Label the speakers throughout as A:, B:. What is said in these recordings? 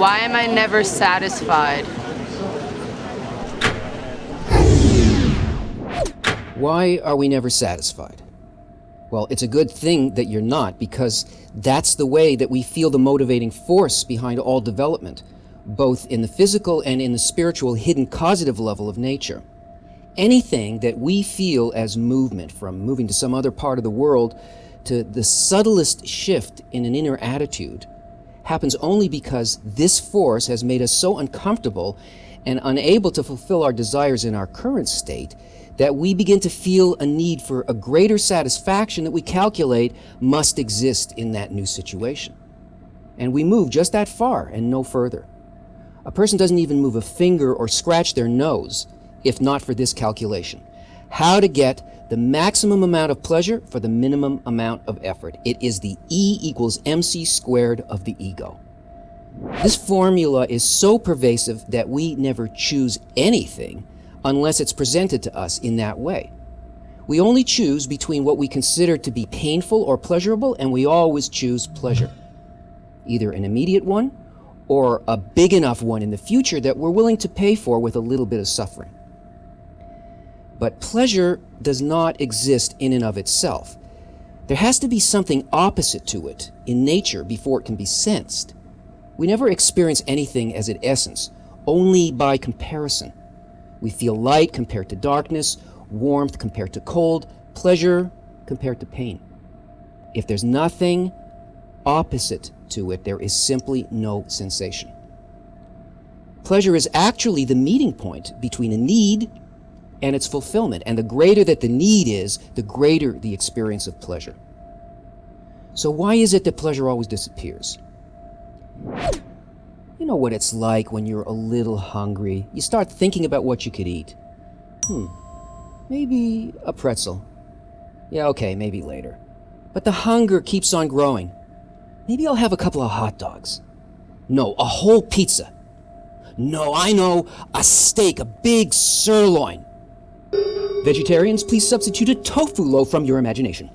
A: Why am I never satisfied?
B: Why are we never satisfied? Well, it's a good thing that you're not, because that's the way that we feel the motivating force behind all development, both in the physical and in the spiritual hidden causative level of nature. Anything that we feel as movement, from moving to some other part of the world to the subtlest shift in an inner attitude, happens only because this force has made us so uncomfortable and unable to fulfill our desires in our current state that we begin to feel a need for a greater satisfaction that we calculate must exist in that new situation. And we move just that far and no further. A person doesn't even move a finger or scratch their nose if not for this calculation. How to get the maximum amount of pleasure for the minimum amount of effort. It is the E equals MC squared of the ego. This formula is so pervasive that we never choose anything unless it's presented to us in that way. We only choose between what we consider to be painful or pleasurable, and we always choose pleasure. Either an immediate one or a big enough one in the future that we're willing to pay for with a little bit of suffering. But pleasure does not exist in and of itself. There has to be something opposite to it in nature before it can be sensed. We never experience anything as its essence, only by comparison. We feel light compared to darkness, warmth compared to cold, pleasure compared to pain. If there's nothing opposite to it, there is simply no sensation. Pleasure is actually the meeting point between a need and its fulfillment, and the greater that the need is, the greater the experience of pleasure. So why is it that pleasure always disappears? You know what it's like when you're a little hungry. You start thinking about what you could eat. Maybe a pretzel. Yeah, okay, maybe later. But the hunger keeps on growing. Maybe I'll have a couple of hot dogs. No, a whole pizza. No, I know, a steak, a big sirloin. Vegetarians, please substitute a tofu loaf from your imagination,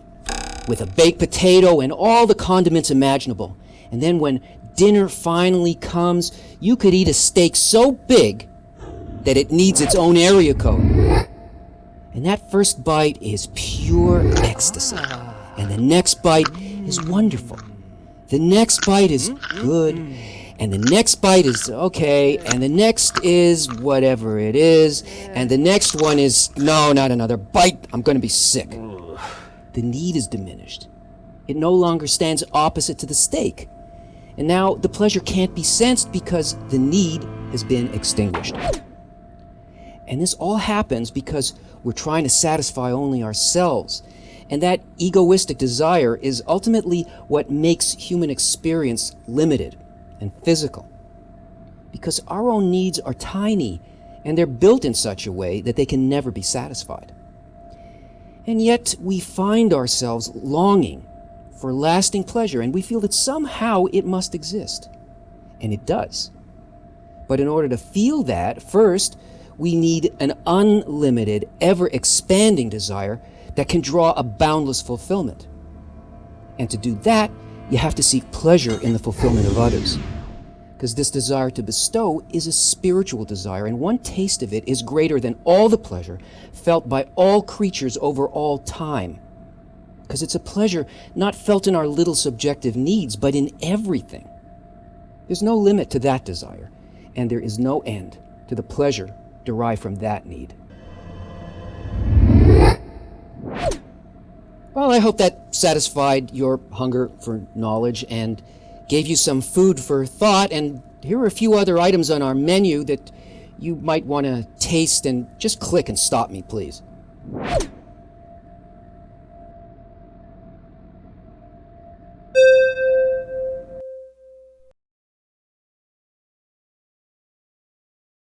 B: with a baked potato and all the condiments imaginable. And then when dinner finally comes, you could eat a steak so big that it needs its own area code. And that first bite is pure ecstasy. And the next bite is wonderful. The next bite is good. And the next bite is okay. And the next is whatever it is. And the next one is, no, not another bite. I'm going to be sick. The need is diminished. It no longer stands opposite to the steak. And now the pleasure can't be sensed because the need has been extinguished. And this all happens because we're trying to satisfy only ourselves. And that egoistic desire is ultimately what makes human experience limited and physical. Because our own needs are tiny, and they're built in such a way that they can never be satisfied. And yet we find ourselves longing for lasting pleasure, and we feel that somehow it must exist. And it does. But in order to feel that, first, we need an unlimited, ever-expanding desire that can draw a boundless fulfillment. And to do that, you have to seek pleasure in the fulfillment of others. Because this desire to bestow is a spiritual desire, and one taste of it is greater than all the pleasure felt by all creatures over all time. Because it's a pleasure not felt in our little subjective needs, but in everything. There's no limit to that desire, and there is no end to the pleasure derived from that need. Well, I hope that satisfied your hunger for knowledge and gave you some food for thought, and here are a few other items on our menu that you might want to taste, and just click and stop me, please.